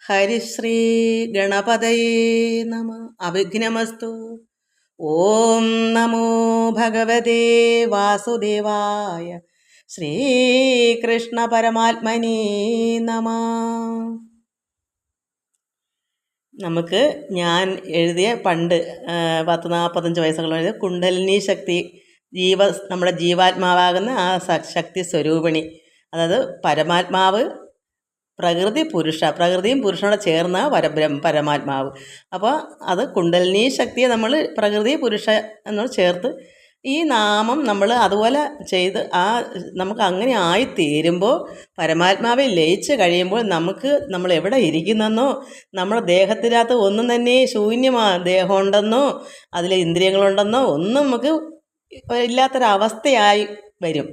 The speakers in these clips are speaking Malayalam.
ഹരിശ്രീ ഗണപതയേ നമ. അവിഘ്നമസ്തു. ഓം നമോ ഭഗവതേ വാസുദേവായ. ശ്രീകൃഷ്ണ പരമാത്മനേ നമ. നമുക്ക് ഞാൻ എഴുതിയ പണ്ട് 40-45 വയസ്സുള്ള എഴുതിയ കുണ്ടലിനി ശക്തി നമ്മുടെ ജീവാത്മാവാകുന്ന ആ ശക്തി സ്വരൂപിണി, അതായത് പരമാത്മാവ്, പ്രകൃതിയും പുരുഷനോട് ചേർന്ന പരമാത്മാവ്. അപ്പോൾ അത് കുണ്ടലിനി ശക്തിയെ നമ്മൾ പ്രകൃതി പുരുഷ എന്നോട് ചേർത്ത് ഈ നാമം നമ്മൾ അതുപോലെ ചെയ്ത് നമുക്ക് അങ്ങനെ ആയിത്തീരുമ്പോൾ, പരമാത്മാവിൽ ലയിച്ച് കഴിയുമ്പോൾ നമ്മൾ എവിടെ ഇരിക്കുന്നെന്നോ, നമ്മുടെ ദേഹത്തിനകത്ത് ഒന്നും തന്നെ ദേഹമുണ്ടെന്നോ അതിൽ ഇന്ദ്രിയങ്ങളുണ്ടെന്നോ ഒന്നും നമുക്ക് ഇല്ലാത്തൊരവസ്ഥയായി വരും.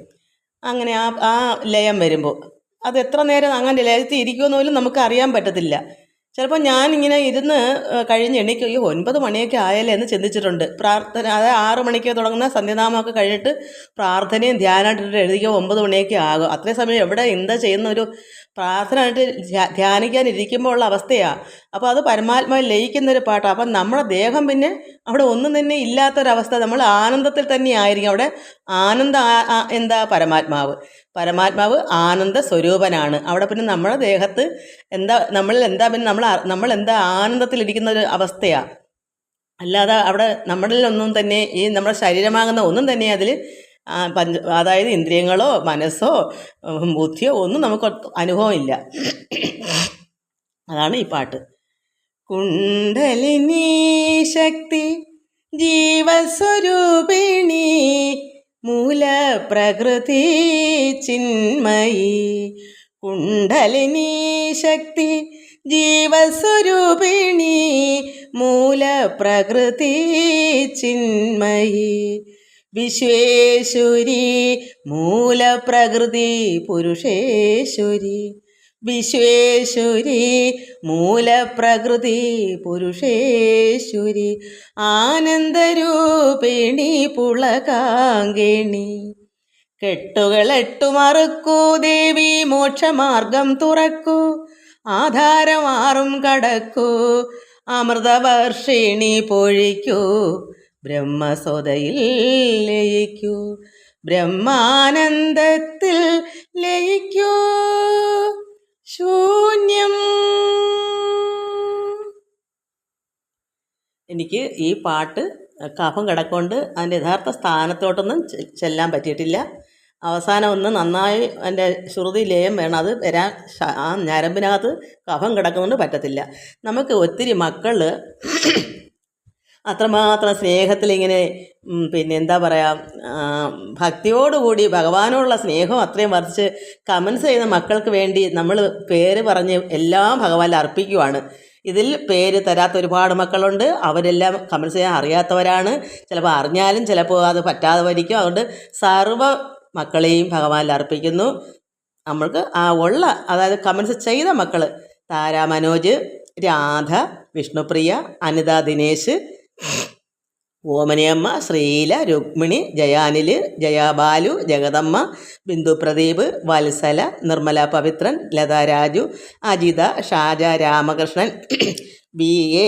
അങ്ങനെ ആ ലയം വരുമ്പോൾ അത് എത്ര നേരം അങ്ങനെ ലയത്തിൽ ഇരിക്കുമെന്ന് പോലും നമുക്ക് അറിയാൻ പറ്റത്തില്ല. ചിലപ്പോൾ ഞാനിങ്ങനെ ഇരുന്ന് കഴിഞ്ഞ് എണീക്കും, 9 മണിയൊക്കെ ആയാലേ എന്ന് ചിന്തിച്ചിട്ടുണ്ട്. പ്രാർത്ഥന, അതായത് 6 മണിക്ക് തുടങ്ങുന്ന സന്ധ്യാനാമമൊക്കെ കഴിഞ്ഞിട്ട് പ്രാർത്ഥനയും ധ്യാനമായിട്ടിട്ട് എഴുതിക്കുക 9 മണിയൊക്കെ ആകും. അത്രയും സമയം എവിടെ എന്താ ചെയ്യുന്ന ഒരു പ്രാർത്ഥന ആയിട്ട് ധ്യാനിക്കാനിരിക്കുമ്പോൾ ഉള്ള അവസ്ഥയാണ്. അപ്പോൾ അത് പരമാത്മാവിൽ ലയിക്കുന്നൊരു പാട്ടാണ്. അപ്പം നമ്മുടെ ദേഹം പിന്നെ അവിടെ ഒന്നും തന്നെ ഇല്ലാത്തൊരവസ്ഥ, നമ്മൾ ആനന്ദത്തിൽ തന്നെ ആയിരിക്കും. അവിടെ എന്താ പരമാത്മാവ് ആനന്ദ സ്വരൂപനാണ്. അവിടെ പിന്നെ നമ്മുടെ ദേഹത്ത് നമ്മൾ എന്താ ആനന്ദത്തിലിരിക്കുന്ന ഒരു അവസ്ഥയാണ്. അല്ലാതെ അവിടെ നമ്മളിലൊന്നും തന്നെ ഈ നമ്മുടെ ശരീരമാകുന്ന ഒന്നും തന്നെ അതിൽ അതായത് ഇന്ദ്രിയങ്ങളോ മനസ്സോ ബുദ്ധിയോ ഒന്നും നമുക്ക് അനുഭവമില്ല. അതാണ് ഈ പാട്ട്. കുണ്ടലിനി ശക്തി ജീവസ്വരൂപിണി മൂലപ്രകൃതി ചിന്മയി. കുണ്ടലിനി ശക്തി ജീവസ്വരൂപിണി മൂലപ്രകൃതി ചിന്മയി. വിശ്വേശ്വരി മൂലപ്രകൃതി പുരുഷേശ്വരി. വിശ്വേശ്വരി മൂലപ്രകൃതി പുരുഷേശ്വരി. ആനന്ദരൂപിണി പുളകാങ്കിണി. കെട്ടുകളെട്ടു മറുക്കൂ ദേവി, മോക്ഷമാർഗം തുറക്കൂ, ആധാരമാറും കടക്കൂ, അമൃതവർഷിണി പൊഴിക്കൂ, ബ്രഹ്മസോദയിൽ ലയിക്കൂ, ബ്രഹ്മാനന്ദത്തിൽ ലയിക്കൂ, ശൂന്യം. എനിക്ക് ഈ പാട്ട് കഫം കിടക്കൊണ്ട് അതിൻ്റെ യഥാർത്ഥ സ്ഥാനത്തോട്ടൊന്നും ചെല്ലാൻ പറ്റിയിട്ടില്ല. അവസാനം ഒന്ന് നന്നായി എൻ്റെ ശ്രുതി ലയം വേണം, അത് വരാൻ ആ ഞരമ്പിനകത്ത് കഫം കിടക്കുന്നുണ്ട്, പറ്റത്തില്ല. നമുക്ക് ഒത്തിരി മക്കൾ അത്രമാത്രം സ്നേഹത്തിലിങ്ങനെ എന്താ പറയുക, ഭക്തിയോടുകൂടി ഭഗവാനോടുള്ള സ്നേഹം അത്രയും വർദ്ധിച്ച് കമൻസ് ചെയ്യുന്ന മക്കൾക്ക് വേണ്ടി നമ്മൾ പേര് പറഞ്ഞ് എല്ലാം ഭഗവാനിൽ അർപ്പിക്കുവാണ്. ഇതിൽ പേര് തരാത്ത ഒരുപാട് മക്കളുണ്ട്. അവരെല്ലാം കമൻസ് ചെയ്യാൻ അറിയാത്തവരാണ്. ചിലപ്പോൾ അറിഞ്ഞാലും ചിലപ്പോൾ അത് പറ്റാതെ വരിക്കും. അതുകൊണ്ട് സർവ്വ മക്കളെയും ഭഗവാനിൽ അർപ്പിക്കുന്നു. നമ്മൾക്ക് അതായത് കമൻസ് ചെയ്ത മക്കൾ താര മനോജ്, രാധ, വിഷ്ണുപ്രിയ, അനിത ദിനേശ്, ഓമനയമ്മ, ശ്രീല, രുക്മിണി, ജയാനിൽ, ജയാബാലു, ജഗദമ്മ, ബിന്ദു പ്രദീപ്, വത്സല, നിർമ്മല പവിത്രൻ, ലത രാജു, അജിത, ഷാജ രാമകൃഷ്ണൻ, BA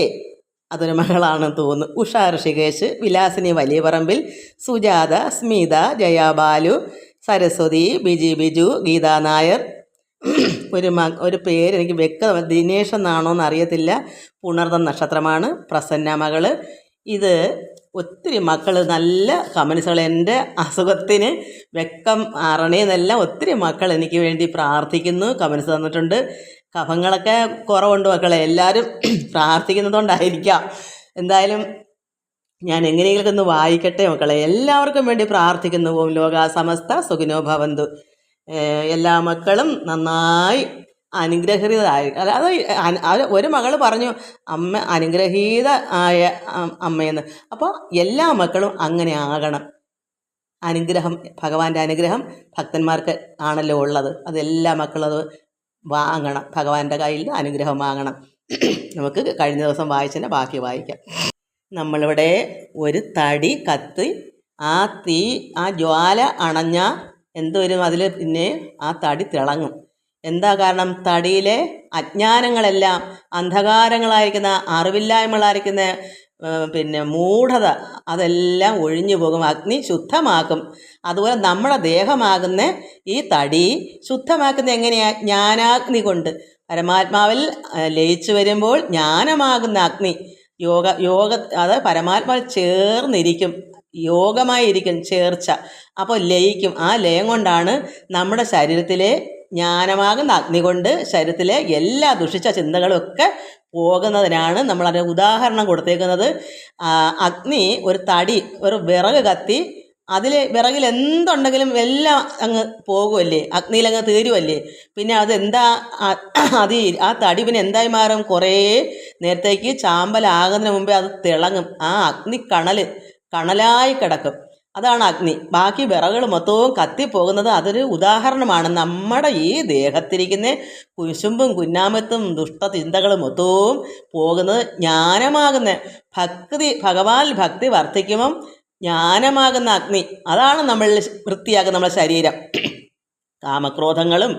അതൊരു മകളാണെന്ന് തോന്നുന്നു, ഉഷ ഋഷികേശ്, വിലാസിനി വലിയപറമ്പിൽ, സുജാത, സ്മിത, ജയാബാലു, സരസ്വതി, ബിജു, ഗീതാ നായർ, ഒരു പേര് എനിക്ക് ദിനേശ് എന്നാണോന്ന് അറിയത്തില്ല, പുണർന്ന നക്ഷത്രമാണ്, പ്രസന്ന മകള്. ഇത് ഒത്തിരി മക്കൾ നല്ല കമൻസുകൾ, എൻ്റെ അസുഖത്തിന് വെക്കം അറണേന്നെല്ലാം ഒത്തിരി മക്കൾ എനിക്ക് വേണ്ടി പ്രാർത്ഥിക്കുന്നു, കമൻസ് തന്നിട്ടുണ്ട്. കഫങ്ങളൊക്കെ കുറവുണ്ട് മക്കളെ, എല്ലാവരും പ്രാർത്ഥിക്കുന്നതുകൊണ്ടായിരിക്കാം. എന്തായാലും ഞാൻ എങ്ങനെയെങ്കിലും ഒന്ന് വായിക്കട്ടെ മക്കളെ. എല്ലാവർക്കും വേണ്ടി പ്രാർത്ഥിക്കുന്നു. ഓം ലോകാ സമസ്ത സുഖിനോ ഭവന്തു. എല്ലാ മക്കളും നന്നായി അനുഗ്രഹീതരായി. അതായത് ഒരു മകൾ പറഞ്ഞു അമ്മ അനുഗ്രഹീത ആയ അമ്മയെന്ന്. അപ്പോൾ എല്ലാ മക്കളും അങ്ങനെ ആകണം. അനുഗ്രഹം, ഭഗവാന്റെ അനുഗ്രഹം ഭക്തന്മാർക്ക് ആണല്ലോ ഉള്ളത്. അതെല്ലാ മക്കളും അത് വാങ്ങണം, ഭഗവാന്റെ കയ്യിൽ അനുഗ്രഹം വാങ്ങണം. നമുക്ക് കഴിഞ്ഞ ദിവസം വായിച്ചതിൻ്റെ ബാക്കി വായിക്കാം. നമ്മളിവിടെ ഒരു തടി കത്തി ആ ജ്വാല അണഞ്ഞാൽ എന്തുവരും, അതിൽ പിന്നെ ആ തടി തിളങ്ങും. എന്താ കാരണം? തടിയിലെ അജ്ഞാനങ്ങളെല്ലാം, അന്ധകാരങ്ങളായിരിക്കുന്ന, അറിവില്ലായ്മകളായിരിക്കുന്ന മൂഢത അതെല്ലാം ഒഴിഞ്ഞു പോകും. അഗ്നി ശുദ്ധമാക്കും. അതുപോലെ നമ്മുടെ ദേഹമാകുന്ന ഈ തടി ശുദ്ധമാക്കുന്ന എങ്ങനെയാണ്? ജ്ഞാനാഗ്നി കൊണ്ട്. പരമാത്മാവിൽ ലയിച്ചു വരുമ്പോൾ ജ്ഞാനമാകുന്ന അഗ്നി യോഗ അത് പരമാത്മാവിൽ ചേർന്നിരിക്കും, യോഗമായിരിക്കും ചേർച്ച. അപ്പോൾ ലയിക്കും. ആ ലയം കൊണ്ടാണ് നമ്മുടെ ശരീരത്തിലെ ജ്ഞാനമാകുന്ന അഗ്നി കൊണ്ട് ശരീരത്തിലെ എല്ലാ ദുഷിച്ച ചിന്തകളും ഒക്കെ പോകുന്നതിനാണ് നമ്മളതിന് ഉദാഹരണം കൊടുത്തേക്കുന്നത്. അഗ്നി ഒരു തടി, ഒരു വിറക് കത്തി, വിറകിൽ എന്തുണ്ടെങ്കിലും എല്ലാം അങ്ങ് പോകുമല്ലേ, അഗ്നിയിലങ്ങ് തീരുമല്ലേ. പിന്നെ അതെന്താ ആ തടി പിന്നെ എന്തായി മാറും? കുറേ നേരത്തേക്ക് ചാമ്പലാകുന്നതിന് മുമ്പേ അത് തിളങ്ങും. ആ അഗ്നി കണലായി കിടക്കും. അതാണ് അഗ്നി. ബാക്കി വിറകുകൾ മൊത്തവും കത്തിപ്പോകുന്നത് അതൊരു ഉദാഹരണമാണ്. നമ്മുടെ ഈ ദേഹത്തിരിക്കുന്ന കുശുമ്പും കുന്നാമത്തും ദുഷ്ടചിന്തകളും മൊത്തവും പോകുന്നത് ജ്ഞാനമാകുന്ന ഭഗവാൻ ഭക്തി വർദ്ധിക്കുമ്പം ജ്ഞാനമാകുന്ന അഗ്നി അതാണ് നമ്മൾ വൃത്തിയാക്കുന്ന നമ്മുടെ ശരീരം. കാമക്രോധങ്ങളും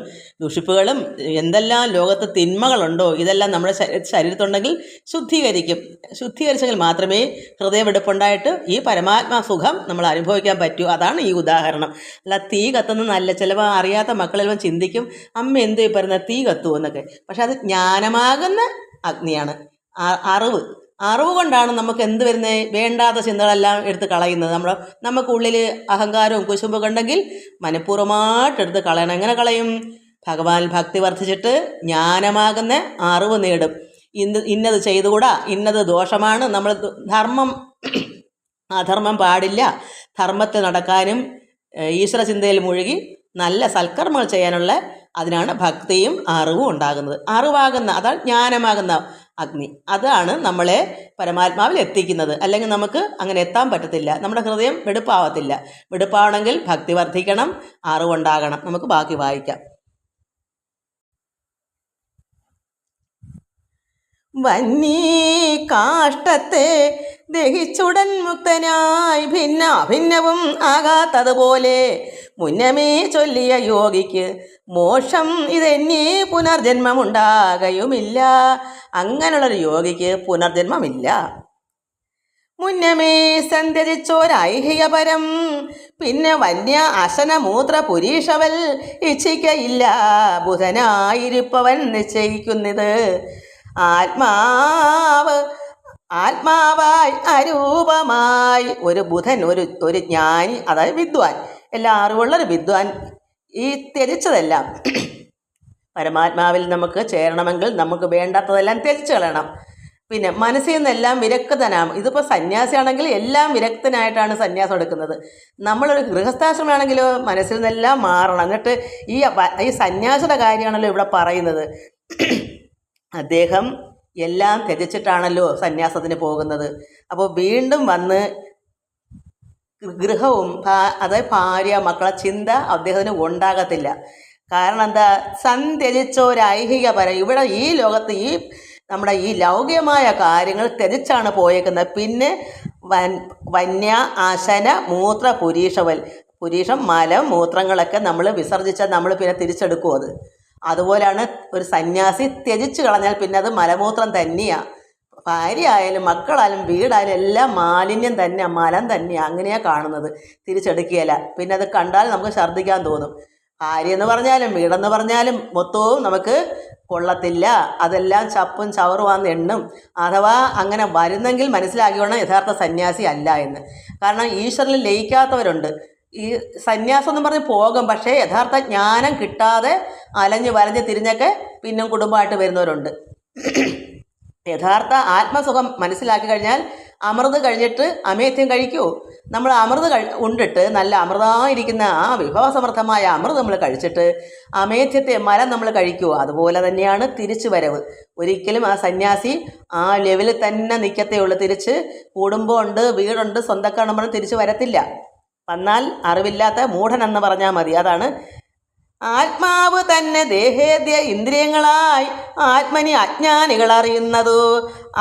ദുഷിപ്പുകളും എന്തെല്ലാം ലോകത്ത് തിന്മകളുണ്ടോ ഇതെല്ലാം നമ്മുടെ ശരീരത്തുണ്ടെങ്കിൽ ശുദ്ധീകരിച്ചെങ്കിൽ മാത്രമേ ഹൃദയമെടുപ്പുണ്ടായിട്ട് ഈ പരമാത്മാ സുഖം നമ്മൾ അനുഭവിക്കാൻ പറ്റൂ. അതാണ് ഈ ഉദാഹരണം. അല്ല തീ കത്തുന്നതല്ല. ചിലപ്പോൾ അറിയാത്ത മക്കളെല്ലാം ചിന്തിക്കും, അമ്മ എന്തോ പറയുന്ന തീ കത്തുമോ എന്നൊക്കെ. പക്ഷെ അത് ജ്ഞാനമാകുന്ന അഗ്നിയാണ്. അറിവ് കൊണ്ടാണ് നമുക്ക് എന്ത് വരുന്നത്? വേണ്ടാത്ത ചിന്തകളെല്ലാം എടുത്ത് കളയുന്നത്. നമുക്കുള്ളിൽ അഹങ്കാരവും കുശുമ്പൊക്കെ ഉണ്ടെങ്കിൽ മനഃപൂർവ്വമായിട്ടെടുത്ത് കളയണം. എങ്ങനെ കളയും? ഭഗവാൻ ഭക്തി വർദ്ധിച്ചിട്ട് ജ്ഞാനമാകുന്ന അറിവ് നേടും. ഇന്നത് ചെയ്തുകൂടാ, ഇന്നത് ദോഷമാണ്, നമ്മൾ അധർമ്മം പാടില്ല, ധർമ്മത്തിൽ നടക്കാനും ഈശ്വര ചിന്തയിൽ മുഴുകി നല്ല സൽക്കർമ്മങ്ങൾ ചെയ്യാനുള്ള അതിനാണ് ഭക്തിയും അറിവും ഉണ്ടാകുന്നത്. അതാണ് ജ്ഞാനമാകുന്ന അഗ്നി. അതാണ് നമ്മളെ പരമാത്മാവിൽ എത്തിക്കുന്നത്. അല്ലെങ്കിൽ നമുക്ക് അങ്ങനെ എത്താൻ പറ്റത്തില്ല. നമ്മുടെ ഹൃദയം വെടുപ്പാവത്തില്ല. വെടുപ്പാവണമെങ്കിൽ ഭക്തി വർദ്ധിക്കണം, അറിവുണ്ടാകണം. നമുക്ക് ബാക്കി വായിക്കാം. വന്നീ കാഷ്ടത്തെ ദഹിച്ചുടൻ മുക്തനായി ഭിന്നവും ആകാത്തതുപോലെ മുന്നമേ ചൊല്ലിയ യോഗിക്ക് മോക്ഷം ഇതെന്നീ പുനർജന്മമുണ്ടാകയുമില്ല. അങ്ങനെയുള്ളൊരു യോഗിക്ക് പുനർജന്മമില്ല. മുന്നമേ സന്ധ്യജിച്ചോരൈഹികപരം പിന്നെ വന്യ അശനമൂത്ര പുരീഷവൽ ഇച്ഛിക്കയില്ല. ബുധനായിരിപ്പവൻ നിശ്ചയിക്കുന്നത് ആത്മാവായി അരൂപമായി. ഒരു ബുധൻ, ഒരു ജ്ഞാനി, അതായത് വിദ്വാൻ, എല്ലാ അറിവുള്ളൊരു വിദ്വാൻ ഈ ത്യജിച്ചതെല്ലാം പരമാത്മാവിൽ നമുക്ക് ചേരണമെങ്കിൽ നമുക്ക് വേണ്ടാത്തതെല്ലാം ത്യജിച്ച് കളയണം. പിന്നെ മനസ്സിൽ നിന്നെല്ലാം വിരക്തനാകും. ഇതിപ്പോൾ സന്യാസിയാണെങ്കിൽ എല്ലാം വിരക്തനായിട്ടാണ് സന്യാസം എടുക്കുന്നത്. നമ്മളൊരു ഗൃഹസ്ഥാശ്രമാണെങ്കിലോ മനസ്സിൽ നിന്നെല്ലാം മാറണം. എന്നിട്ട് ഈ സന്യാസിയുടെ കാര്യമാണല്ലോ ഇവിടെ പറയുന്നത്. അദ്ദേഹം എല്ലാം ത്യജിച്ചിട്ടാണല്ലോ സന്യാസത്തിന് പോകുന്നത്. അപ്പോൾ വീണ്ടും വന്ന് ഗൃഹവും അതായത് ഭാര്യ മക്കളെ ചിന്ത അദ്ദേഹത്തിന് ഉണ്ടാകത്തില്ല. കാരണം എന്താ? സന്ത്യജിച്ചോരൈഹികപരം. ഇവിടെ ഈ ലോകത്ത് നമ്മുടെ ഈ ലൗകികമായ കാര്യങ്ങൾ ത്യജിച്ചാണ് പോയേക്കുന്നത്. പിന്നെ വന്യ അശന മൂത്ര പുരീഷം മലം മൂത്രങ്ങളൊക്കെ നമ്മൾ വിസർജിച്ചാൽ നമ്മൾ പിന്നെ തിരിച്ചെടുക്കും. അതുപോലെയാണ് ഒരു സന്യാസി ത്യജിച്ച് കളഞ്ഞാൽ പിന്നെ അത് മലമൂത്രം തന്നെയാണ്. ഭാര്യ ആയാലും മക്കളായാലും വീടായാലും എല്ലാം മാലിന്യം തന്നെ, മലം തന്നെയാണ്. അങ്ങനെയാണ് കാണുന്നത്. തിരിച്ചെടുക്കുകയില്ല. പിന്നെ അത് കണ്ടാൽ നമുക്ക് ഛർദ്ദിക്കാൻ തോന്നും. ഭാര്യ എന്ന് പറഞ്ഞാലും വീടെന്ന് പറഞ്ഞാലും മൊത്തവും നമുക്ക് കൊള്ളത്തില്ല. അതെല്ലാം ചപ്പും ചവറുവാന്ന് എണ്ണും. അഥവാ അങ്ങനെ വരുന്നെങ്കിൽ മനസ്സിലാക്കിയോണം യഥാർത്ഥ സന്യാസി അല്ല എന്ന്. കാരണം ഈശ്വരനിൽ ലയിക്കാത്തവരുണ്ട്. ഈ സന്യാസം എന്ന് പറഞ്ഞ് പോകും, പക്ഷേ യഥാർത്ഥ ജ്ഞാനം കിട്ടാതെ വലഞ്ഞ് തിരിഞ്ഞൊക്കെ പിന്നും കുടുംബമായിട്ട് വരുന്നവരുണ്ട്. യഥാർത്ഥ ആത്മസുഖം മനസ്സിലാക്കി കഴിഞ്ഞാൽ അമൃത് കഴിഞ്ഞിട്ട് അമേധ്യം കഴിക്കൂ. നമ്മൾ അമൃത് ഉണ്ടിട്ട് നല്ല അമൃതമായിരിക്കുന്ന ആ വിഭവസമൃദ്ധമായ അമൃത് നമ്മൾ കഴിച്ചിട്ട് അമേധ്യത്തെ മലം നമ്മൾ കഴിക്കുമോ? അതുപോലെ തന്നെയാണ് തിരിച്ചു വരവ്. ഒരിക്കലും ആ സന്യാസി ആ ലെവലിൽ തന്നെ നിൽക്കത്തേ ഉള്ളൂ. തിരിച്ച് കുടുംബമുണ്ട്, വീടുണ്ട്, സ്വന്തക്കാണെന്ന് പറഞ്ഞ് തിരിച്ചു വരത്തില്ല. വന്നാൽ അറിവില്ലാത്ത മൂഢനെന്ന് പറഞ്ഞാൽ മതി. അതാണ് ആത്മാവ് തന്നെ ദേഹേദ്യ ഇന്ദ്രിയങ്ങളായി ആത്മനി അജ്ഞാനികൾ അറിയുന്നതു.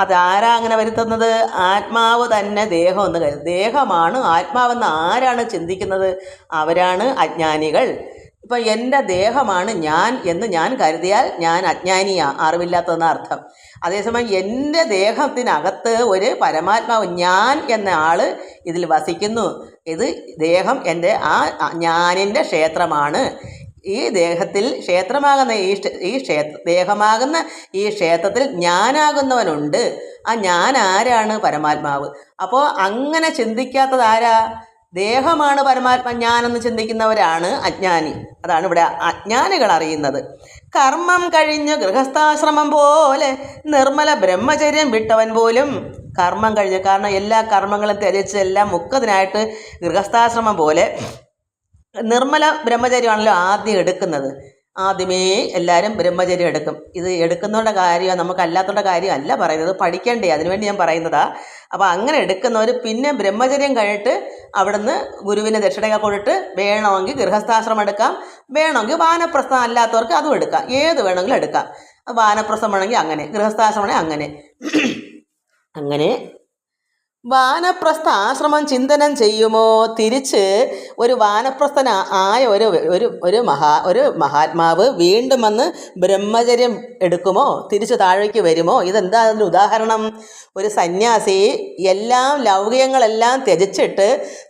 അതാരാ അങ്ങനെ വരുത്തുന്നത്? ആത്മാവ് തന്നെ ദേഹം എന്ന് ദേഹമാണ് ആത്മാവെന്ന് ആരാണ് ചിന്തിക്കുന്നത്? അവരാണ് അജ്ഞാനികൾ. ഇപ്പം എൻ്റെ ദേഹമാണ് ഞാൻ എന്ന് ഞാൻ കരുതിയാൽ ഞാൻ അജ്ഞാനിയാണ്, അറിവില്ലാത്തതെന്ന അർത്ഥം. അതേസമയം എൻ്റെ ദേഹത്തിനകത്ത് ഒരു പരമാത്മാവ് ഞാൻ എന്ന ആൾ ഇതിൽ വസിക്കുന്നു. ഇത് ദേഹം എൻ്റെ ആ ഞാനിൻ്റെ ക്ഷേത്രമാണ്. ഈ ദേഹത്തിൽ ക്ഷേത്രമാകുന്ന ദേഹമാകുന്ന ഈ ക്ഷേത്രത്തിൽ ഞാനാകുന്നവനുണ്ട്. ആ ഞാൻ ആരാണ്? പരമാത്മാവ്. അപ്പോൾ അങ്ങനെ ചിന്തിക്കാത്തത് ആരാ? ദേഹമാണ് പരമാത്മ ഞാനെന്ന് ചിന്തിക്കുന്നവരാണ് അജ്ഞാനി. അതാണ് ഇവിടെ അജ്ഞാനികൾ അറിയുന്നത്. കർമ്മം കഴിഞ്ഞ് ഗൃഹസ്ഥാശ്രമം പോലെ നിർമ്മല ബ്രഹ്മചര്യം വിട്ടവൻ പോലും കർമ്മം കഴിഞ്ഞ്, കാരണം എല്ലാ കർമ്മങ്ങളും ത്യജിച്ച് എല്ലാം മുക്തനായിട്ട് ഗൃഹസ്ഥാശ്രമം പോലെ നിർമ്മല ബ്രഹ്മചര്യമാണല്ലോ ആദ്യം എടുക്കുന്നത്. ആദ്യമേ എല്ലാവരും ബ്രഹ്മചര്യം എടുക്കും. ഇത് എടുക്കുന്നവരുടെ കാര്യം നമുക്കല്ലാത്തവരുടെ കാര്യം അല്ല പറയുന്നത്, പഠിക്കണ്ടേ, അതിനുവേണ്ടി ഞാൻ പറയുന്നതാ. അപ്പോൾ അങ്ങനെ എടുക്കുന്നവർ പിന്നെ ബ്രഹ്മചര്യം കഴിഞ്ഞിട്ട് അവിടുന്ന് ഗുരുവിന് ദക്ഷിണയൊക്കെ കൊടുത്തിട്ട് വേണമെങ്കിൽ ഗൃഹസ്ഥാശ്രമം എടുക്കാം, വേണമെങ്കിൽ വാനപ്രസ്ഥം അല്ലാത്തവർക്ക് അതും എടുക്കാം, ഏത് വേണമെങ്കിലും എടുക്കാം. വാനപ്രസ്ഥം വേണമെങ്കിൽ അങ്ങനെ, ഗൃഹസ്ഥാശ്രമമാണെങ്കിൽ അങ്ങനെ. അങ്ങനെ വാനപ്രസ്ഥ ആശ്രമം ചിന്തനം ചെയ്യുമോ? തിരിച്ച് ഒരു വാനപ്രസ്ഥന ആയ ഒരു മഹാത്മാവ് വീണ്ടും വന്ന് ബ്രഹ്മചര്യം എടുക്കുമോ? തിരിച്ച് താഴേക്ക് വരുമോ? ഇതെന്താ അതിന് ഉദാഹരണം? ഒരു സന്യാസി എല്ലാം ലൗകികങ്ങളെല്ലാം ത്യജിച്ചിട്ട്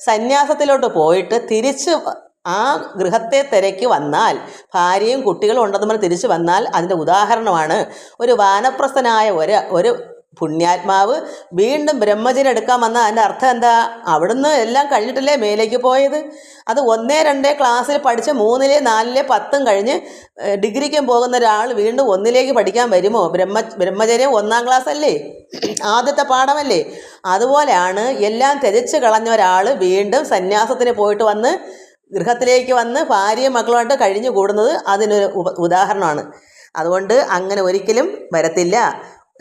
സന്യാസത്തിലോട്ട് പോയിട്ട് തിരിച്ച് ആ ഗൃഹത്തെ തിരക്കി വന്നാൽ, ഭാര്യയും കുട്ടികളും ഉണ്ടെന്ന് പറഞ്ഞ് തിരിച്ചു വന്നാൽ അതിൻ്റെ ഉദാഹരണമാണ് ഒരു വാനപ്രസ്ഥനായ ഒരു പുണ്യാത്മാവ് വീണ്ടും ബ്രഹ്മചര്യം എടുക്കാൻ വന്ന. അതിൻ്റെ അർത്ഥം എന്താ? അവിടുന്ന് എല്ലാം കഴിഞ്ഞിട്ടല്ലേ മേലേക്ക് പോയത്. അത് 1, 2 ക്ലാസ്സിൽ പഠിച്ച് 3, 4, 10 കഴിഞ്ഞ് ഡിഗ്രിക്കും പോകുന്ന ഒരാൾ വീണ്ടും 1ലേക്ക് പഠിക്കാൻ വരുമോ? ബ്രഹ്മചര്യം 1ാം ക്ലാസ് അല്ലേ, ആദ്യത്തെ പാഠമല്ലേ. അതുപോലെയാണ് എല്ലാം ത്യജിച്ച് കളഞ്ഞ ഒരാൾ വീണ്ടും സന്യാസത്തിന് പോയിട്ട് വന്ന് ഗൃഹത്തിലേക്ക് വന്ന് ഭാര്യയും മക്കളുമായിട്ട് കഴിഞ്ഞു കൂടുന്നത് അതിനൊരു ഉദാഹരണമാണ്. അതുകൊണ്ട് അങ്ങനെ ഒരിക്കലും വരത്തില്ല.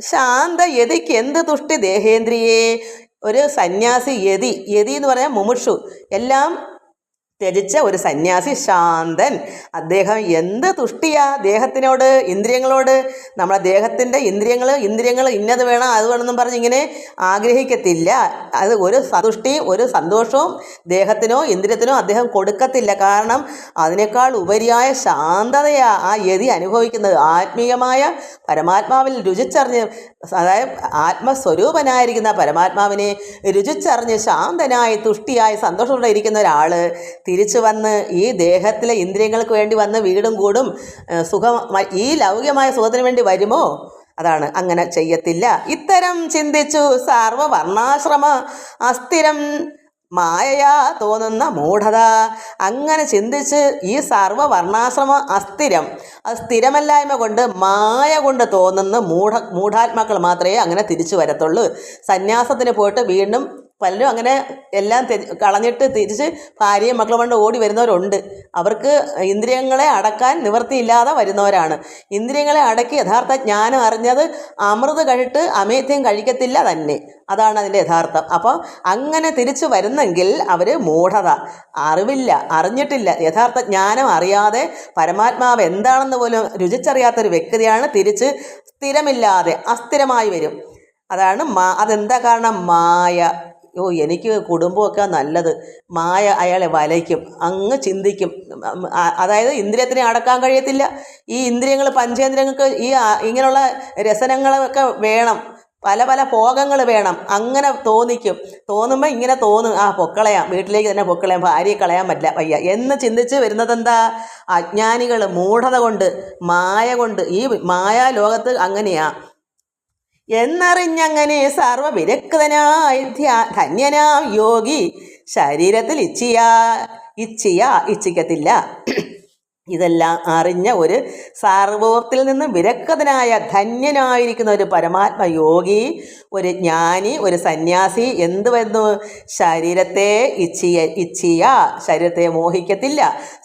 ശാന്ത യതിക്ക് എന്ത് തുഷ്ടി ദേഹേന്ദ്രിയേ? ഒരു സന്യാസി യതി എന്ന് പറയാൻ മുമുക്ഷു, എല്ലാം ത്യജിച്ച ഒരു സന്യാസി ശാന്തൻ. അദ്ദേഹം എന്ത് തുഷ്ടിയാ ദേഹത്തിനോട്, ഇന്ദ്രിയങ്ങളോട്. നമ്മളെ ദേഹത്തിൻ്റെ ഇന്ദ്രിയങ്ങൾ ഇന്നത് വേണം അത് വേണമെന്നും പറഞ്ഞ് ഇങ്ങനെ ആഗ്രഹിക്കത്തില്ല. അത് ഒരു സതുഷ്ടിയും ഒരു സന്തോഷവും ദേഹത്തിനോ ഇന്ദ്രിയത്തിനോ അദ്ദേഹം കൊടുക്കത്തില്ല. കാരണം അതിനേക്കാൾ ഉപരിയായ ശാന്തതയാ ആ യതി അനുഭവിക്കുന്നത്. ആത്മീയമായ പരമാത്മാവിൽ രുചിച്ചറിഞ്ഞ്, അതായത് ആത്മസ്വരൂപനായിരിക്കുന്ന പരമാത്മാവിനെ രുചിച്ചറിഞ്ഞ് ശാന്തനായി തുഷ്ടിയായി സന്തോഷത്തോടെ ഇരിക്കുന്ന ഒരാൾ തിരിച്ചു വന്ന് ഈ ദേഹത്തിലെ ഇന്ദ്രിയങ്ങൾക്ക് വേണ്ടി വന്ന് വീടും കൂടും സുഖം, ഈ ലൗകികമായ സുഖത്തിന് വേണ്ടി വരുമോ? അതാണ്, അങ്ങനെ ചെയ്യത്തില്ല. ഇത്തരം ചിന്തിച്ചു സർവവർണ്ണാശ്രമ അസ്ഥിരം മായയാ തോന്നുന്ന മൂഢത. അങ്ങനെ ചിന്തിച്ച് ഈ സർവവർണ്ണാശ്രമ അസ്ഥിരം, അത് സ്ഥിരമല്ലായ്മ കൊണ്ട് മായ കൊണ്ട് തോന്നുന്ന മൂഢാത്മാക്കൾ മാത്രമേ അങ്ങനെ തിരിച്ചു വരത്തുള്ളൂ. സന്യാസത്തിന് പോയിട്ട് വീണ്ടും പലരും അങ്ങനെ എല്ലാം കളഞ്ഞിട്ട് തിരിച്ച് ഭാര്യയും മക്കളും കൊണ്ട് ഓടി വരുന്നവരുണ്ട്. അവർക്ക് ഇന്ദ്രിയങ്ങളെ അടക്കാൻ നിവൃത്തിയില്ലാതെ വരുന്നവരാണ്. ഇന്ദ്രിയങ്ങളെ അടക്കി യഥാർത്ഥ ജ്ഞാനം അറിഞ്ഞത് അമൃത് കഴിട്ട് അമേധ്യം കഴിക്കത്തില്ല തന്നെ. അതാണ് അതിൻ്റെ യഥാർത്ഥം. അപ്പോൾ അങ്ങനെ തിരിച്ചു വരുന്നെങ്കിൽ അവർ മൂഢത, അറിഞ്ഞിട്ടില്ല, യഥാർത്ഥ ജ്ഞാനം അറിയാതെ പരമാത്മാവ് എന്താണെന്ന് പോലും രുചിച്ചറിയാത്തൊരു വ്യക്തിയാണ് തിരിച്ച് സ്ഥിരമില്ലാതെ അസ്ഥിരമായി വരും. അതാണ് അതെന്താ കാരണം? മായ. എനിക്ക് കുടുംബമൊക്കെ നല്ലത്. മായ അയാളെ വലയ്ക്കും, അങ്ങ് ചിന്തിക്കും. അതായത് ഇന്ദ്രിയത്തിനെ അടക്കാൻ കഴിയത്തില്ല. ഈ ഇന്ദ്രിയങ്ങൾ, പഞ്ചേന്ദ്രിയങ്ങൾക്ക് ഇങ്ങനെയുള്ള രസനങ്ങളൊക്കെ വേണം, പല പല ഭോഗങ്ങൾ വേണം. അങ്ങനെ തോന്നുമ്പോൾ ഇങ്ങനെ തോന്നും, പൊക്കളയാം, വീട്ടിലേക്ക് തന്നെ പൊക്കളയാം, ഭാര്യയെ കളയാൻ പറ്റില്ല, വയ്യ എന്ന് ചിന്തിച്ച് വരുന്നതെന്താ? അജ്ഞാനികൾ മൂഢത കൊണ്ട്, മായ കൊണ്ട്. ഈ മായാലോകത്ത് അങ്ങനെയാ. എന്നറിഞ്ഞങ്ങനെ സർവവിരക്തനായി ധന്യനാം യോഗി ശരീരത്തിൽ ഇച്ഛിക്കത്തില്ല. ഇതെല്ലാം അറിഞ്ഞ ഒരു സർവത്തിൽ നിന്നും വിരക്തനായ ധന്യനായിരിക്കുന്ന ഒരു പരമാത്മയോഗി, ഒരു ജ്ഞാനി, ഒരു സന്യാസി എന്ത് വരുന്നു? ശരീരത്തെ ശരീരത്തെ മോഹിക്കത്തില്ല.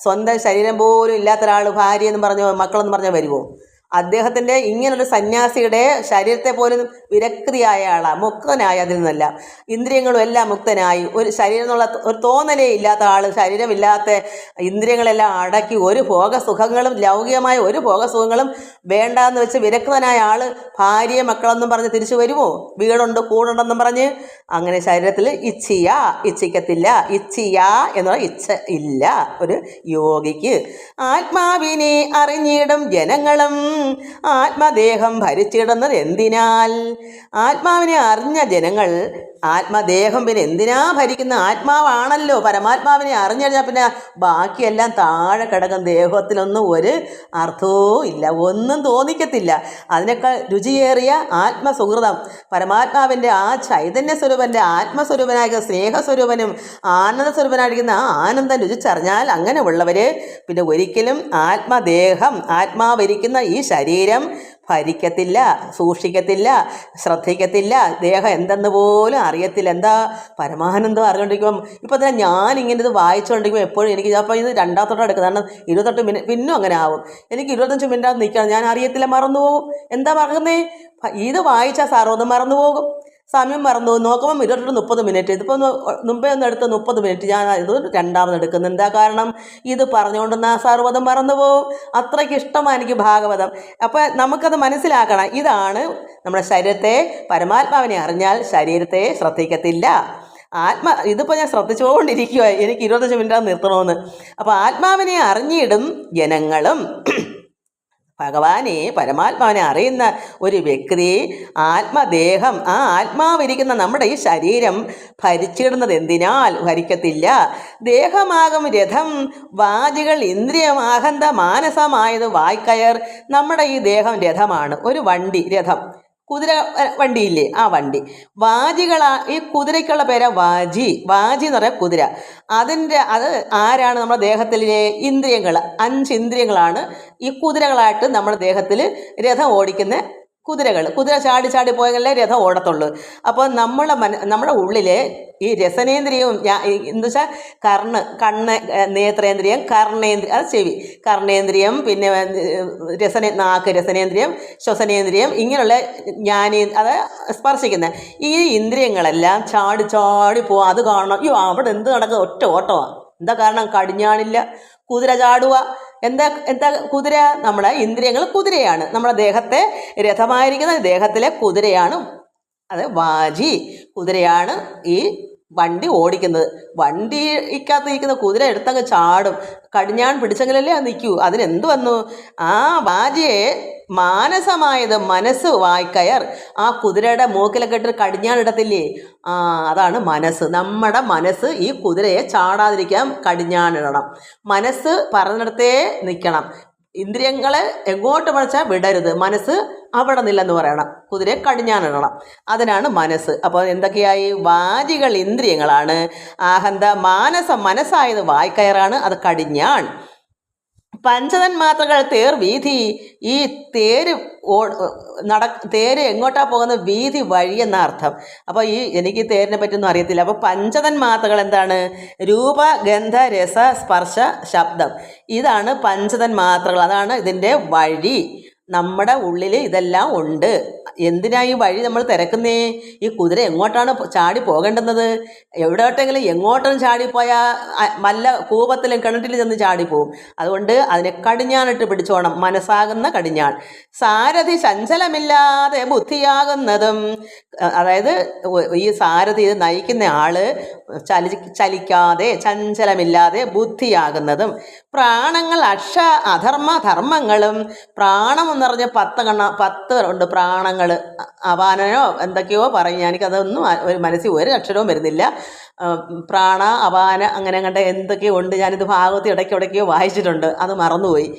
സ്വന്തം ശരീരം പോലും ഇല്ലാത്ത ഒരാൾ ഭാര്യ എന്ന് പറഞ്ഞോ മക്കളെന്ന് പറഞ്ഞോ വരുമോ? അദ്ദേഹത്തിൻ്റെ ഇങ്ങനൊരു സന്യാസിയുടെ ശരീരത്തെ പോലും വിരക്തിയായ ആളാണ്, മുക്തനായി അതിൽ നിന്നല്ല, ഇന്ദ്രിയങ്ങളും എല്ലാം മുക്തനായി, ഒരു ശരീരം എന്നുള്ള ഒരു തോന്നലേ ഇല്ലാത്ത ആൾ, ശരീരമില്ലാത്ത ഇന്ദ്രിയങ്ങളെല്ലാം അടക്കി ഒരു ഭോഗസുഖങ്ങളും ലൗകികമായ ഒരു ഭോഗസുഖങ്ങളും വേണ്ടാന്ന് വെച്ച് വിരക്തനായ ആൾ ഭാര്യ മക്കളെന്നും പറഞ്ഞ് തിരിച്ചു വരുമോ? വീടുണ്ട് കൂടുണ്ടെന്നും പറഞ്ഞ്. അങ്ങനെ ശരീരത്തിൽ ഇച്ഛിക്കത്തില്ല. എന്ന് പറഞ്ഞാൽ ഇച്ഛ ഇല്ല ഒരു യോഗിക്ക്. ആത്മാവിനെ അറിഞ്ഞിടും ജനങ്ങളും ആത്മദേഹം ഭരിച്ചിടുന്നത് എന്തിനാൽ? ആത്മാവിനെ അറിഞ്ഞ ജനങ്ങൾ ആത്മദേഹം പിന്നെ എന്തിനാ ഭരിക്കുന്ന? ആത്മാവാണല്ലോ. പരമാത്മാവിനെ അറിഞ്ഞു പിന്നെ ബാക്കിയെല്ലാം താഴെ കിടക്കും. ദേഹത്തിലൊന്നും ഒരു അർത്ഥവും ഇല്ല, ഒന്നും തോന്നിക്കത്തില്ല. അതിനേക്കാൾ രുചിയേറിയ ആത്മസുഹൃതം പരമാത്മാവിൻ്റെ ആ ചൈതന്യ സ്വരൂപൻ്റെ ആത്മസ്വരൂപനായ സ്നേഹസ്വരൂപനും ആനന്ദസ്വരൂപനായിരിക്കുന്ന ആ ആനന്ദം രുചിച്ചറിഞ്ഞാൽ അങ്ങനെ ഉള്ളവർ പിന്നെ ഒരിക്കലും ആത്മാവിരിക്കുന്ന ഈ ശരീരം ഭരിക്കത്തില്ല, സൂക്ഷിക്കത്തില്ല, ശ്രദ്ധിക്കത്തില്ല. ദേഹം എന്തെന്ന് പോലും അറിയത്തില്ല. എന്താ പരമാനന്ദം അറിഞ്ഞുകൊണ്ടിരിക്കുമ്പം ഇപ്പം തന്നെ ഞാനിങ്ങനെ ഇത് വായിച്ചുകൊണ്ടിരിക്കുമ്പോൾ എപ്പോഴും എനിക്ക് അപ്പോൾ ഇത് രണ്ടാമത്തോട്ട് എടുക്കുന്നത്. കാരണം 28 മിനിറ്റ് പിന്നും അങ്ങനെ ആവും. എനിക്ക് 25 മിനിറ്റ് നിൽക്കണം, ഞാൻ അറിയത്തില്ല, മറന്നു പോകും. എന്താ പറയുന്നേ? ഇത് വായിച്ചാൽ സാറൊന്ന് മറന്നു പോകും, സമയം മറന്നു നോക്കുമ്പം 28-30 മിനിറ്റ്. ഇതിപ്പോൾ മുമ്പേ ഒന്ന് എടുത്ത് 30 മിനിറ്റ് ഞാൻ ഇത് രണ്ടാമത് എടുക്കുന്നു. എന്താ കാരണം? ഇത് പറഞ്ഞുകൊണ്ടെന്ന് ആ സർവ്വതം മറന്നു പോകും. അത്രയ്ക്ക് ഇഷ്ടമാണ് എനിക്ക് ഭാഗവതം. അപ്പോൾ നമുക്കത് മനസ്സിലാക്കണം. ഇതാണ് നമ്മുടെ ശരീരത്തെ, പരമാത്മാവിനെ അറിഞ്ഞാൽ ശരീരത്തെ ശ്രദ്ധിക്കത്തില്ല. ഇതിപ്പോൾ ഞാൻ ശ്രദ്ധിച്ചുകൊണ്ടിരിക്കുക, എനിക്ക് 25 മിനിറ്റ് നിർത്തണമെന്ന്. അപ്പോൾ ആത്മാവിനെ അറിഞ്ഞിടും ജനങ്ങളും, ഭഗവാനെ പരമാത്മാവിനെ അറിയുന്ന ഒരു വ്യക്തി ആത്മദേഹം, ആ ആത്മാവിരിക്കുന്ന നമ്മുടെ ഈ ശരീരം ഭരിച്ചിടുന്നത് എന്തിനാൽ? ഭരിക്കത്തില്ല. ദേഹമാകും രഥം, വാചികൾ ഇന്ദ്രിയം, അഹന്ത മാനസമായത് വായ്ക്കയർ. നമ്മുടെ ഈ ദേഹം രഥമാണ്, ഒരു വണ്ടി, രഥം, കുതിര വണ്ടിയില്ലേ, ആ വണ്ടി. ഈ കുതിരയ്ക്കുള്ള പേരാ വാജി. വാജി എന്ന് പറയാം കുതിര. അത് ആരാണ്? നമ്മുടെ ദേഹത്തിലെ ഇന്ദ്രിയങ്ങൾ, 5 ഇന്ദ്രിയങ്ങളാണ് ഈ കുതിരകളായിട്ട് നമ്മുടെ ദേഹത്തിൽ രഥം ഓടിക്കുന്ന കുതിരകൾ. കുതിര ചാടി ചാടി പോയെങ്കിലേ രഥം ഓടത്തുള്ളൂ. അപ്പോൾ നമ്മുടെ ഉള്ളിലെ ഈ രസനേന്ദ്രിയവും എന്താ വെച്ചാൽ കണ്ണ്, നേത്രേന്ദ്രിയം, കർണേന്ദ്രിയം, അത് ചെവി, കർണേന്ദ്രിയം, പിന്നെ നാക്ക് രസനേന്ദ്രിയം, ശ്വസനേന്ദ്രിയം, ഇങ്ങനെയുള്ള അത് സ്പർശിക്കുന്ന ഈ ഇന്ദ്രിയങ്ങളെല്ലാം ചാടി ചാടി പോവാം. അത് കാണണം. അവിടെ എന്ത് നടക്കുക? ഒറ്റ ഓട്ടമാണ്. എന്താ കാരണം? കടിഞ്ഞാണില്ല, കുതിര ചാടുക. എന്താ കുതിര? നമ്മുടെ ഇന്ദ്രിയങ്ങൾ കുതിരയാണ്. നമ്മുടെ ദേഹത്തെ രഥമായിരിക്കുന്ന ദേഹത്തിലെ കുതിരയാണ് അത് വാജി. കുതിരയാണ് ഈ വണ്ടി ഓടിക്കുന്നത്. വണ്ടിക്കകത്ത് നിൽക്കുന്ന കുതിര എടുത്തങ്ങ് ചാടും. കടിഞ്ഞാൺ പിടിച്ചെങ്കിലല്ലേ അത് നിൽക്കൂ. അതിനെന്ത് വന്നു? ആ വാജിയെ മാനസമായത്, മനസ്സ് വായ്ക്കയർ. ആ കുതിരയുടെ മൂക്കിലൊക്കെ ഇട്ട് കടിഞ്ഞാൺ ഇടത്തില്ലേ, അതാണ് മനസ്സ്. നമ്മുടെ മനസ്സ് ഈ കുതിരയെ ചാടാതിരിക്കാൻ കടിഞ്ഞാണിടണം. മനസ്സ് പറഞ്ഞിടത്തേ നിൽക്കണം. ഇന്ദ്രിയങ്ങളെ എങ്ങോട്ട് പഠിച്ചാൽ വിടരുത്. മനസ്സ് അവിടെ നില്ലെന്ന് പറയണം. കുതിരയെ കടിഞ്ഞാണിടണം. അതിനാണ് മനസ്സ്. അപ്പോൾ എന്തൊക്കെയായി? വാചികൾ ഇന്ദ്രിയങ്ങളാണ്, ആഹന്ത മനസ്സായത് വായ്ക്കയറാണ്, അത് കടിഞ്ഞാൺ. പഞ്ചതന്മാത്രകൾ തേർ വീഥി. ഈ തേര് എങ്ങോട്ടാ പോകുന്നത്? വീഥി വഴി എന്ന അർത്ഥം. അപ്പോൾ എനിക്ക് തേരിനെ പറ്റിയൊന്നും അറിയത്തില്ല. അപ്പോൾ പഞ്ചതന്മാത്രകൾ എന്താണ്? രൂപ, ഗന്ധ, രസ, സ്പർശ, ശബ്ദം. ഇതാണ് പഞ്ചതന്മാത്രകൾ. അതാണ് ഇതിൻ്റെ വഴി. നമ്മുടെ ഉള്ളിൽ ഇതെല്ലാം ഉണ്ട്. എന്തിനാ ഈ വഴി നമ്മൾ തിരക്കുന്നേ? ഈ കുതിര എങ്ങോട്ടാണ് ചാടി പോകേണ്ടുന്നത്? എവിടോട്ടെങ്കിലും എങ്ങോട്ടും ചാടിപ്പോയാൽ വല്ല കൂപത്തിലും കിണറ്റിൽ ചെന്ന് ചാടിപ്പോവും. അതുകൊണ്ട് അതിനെ കടിഞ്ഞാണിട്ട് പിടിച്ചോണം. മനസ്സാകുന്ന കടിഞ്ഞാൺ. സാരഥി ചഞ്ചലമില്ലാതെ ബുദ്ധിയാകുന്നതും, അതായത് ഈ സാരഥി നയിക്കുന്ന ആള് ചലിക്കാതെ ചഞ്ചലമില്ലാതെ ബുദ്ധിയാകുന്നതും. പ്രാണങ്ങൾ ധർമ്മങ്ങളും. പ്രാണം എന്ന് പറഞ്ഞ 10 ഉണ്ട് പ്രാണങ്ങൾ. അപാനനോ എന്തൊക്കെയോ പറയും, എനിക്കതൊന്നും മനസ്സിൽ ഒരു അക്ഷരവും വരുന്നില്ല. പ്രാണ, അപാന, അങ്ങനെ എന്തൊക്കെയോ ഉണ്ട്. ഞാനിത് ഭാഗവത്തിൽ ഇടയ്ക്കിടയ്ക്കോ വായിച്ചിട്ടുണ്ട്, അത് മറന്നുപോയി.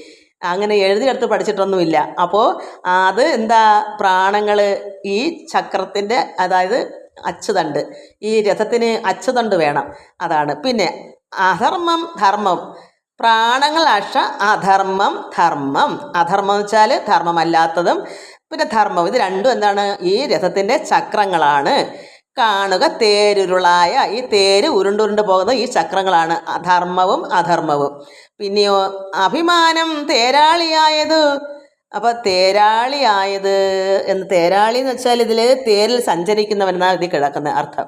അങ്ങനെ എഴുതിയെടുത്ത് പഠിച്ചിട്ടൊന്നുമില്ല. അപ്പോൾ അത് എന്താ? പ്രാണങ്ങൾ ഈ ചക്രത്തിൻ്റെ, അതായത് അച്ചുതണ്ട്, ഈ രഥത്തിന് അച്ചുതണ്ട് വേണം, അതാണ്. പിന്നെ അധർമ്മം, ധർമ്മം. പ്രാണങ്ങൾ അധർമ്മം, ധർമ്മം. അധർമ്മം എന്ന് വെച്ചാൽ ധർമ്മമല്ലാത്തതും, പിന്നെ ധർമ്മം. ഇത് രണ്ടും എന്താണ്? ഈ രഥത്തിൻ്റെ ചക്രങ്ങളാണ്. കാണുക തേരുരുളായ, ഈ തേര് ഉരുണ്ടുരുണ്ട് പോകുന്ന ഈ ചക്രങ്ങളാണ് ധർമ്മവും അധർമ്മവും. പിന്നെയോ അഭിമാനം തേരാളിയായത്. അപ്പോൾ തേരാളിയായത് തേരാളി എന്ന് വെച്ചാൽ ഇതിൽ തേരിൽ സഞ്ചരിക്കുന്നവനെന്നാണ് ഇതിൽ കിടക്കുന്ന അർത്ഥം.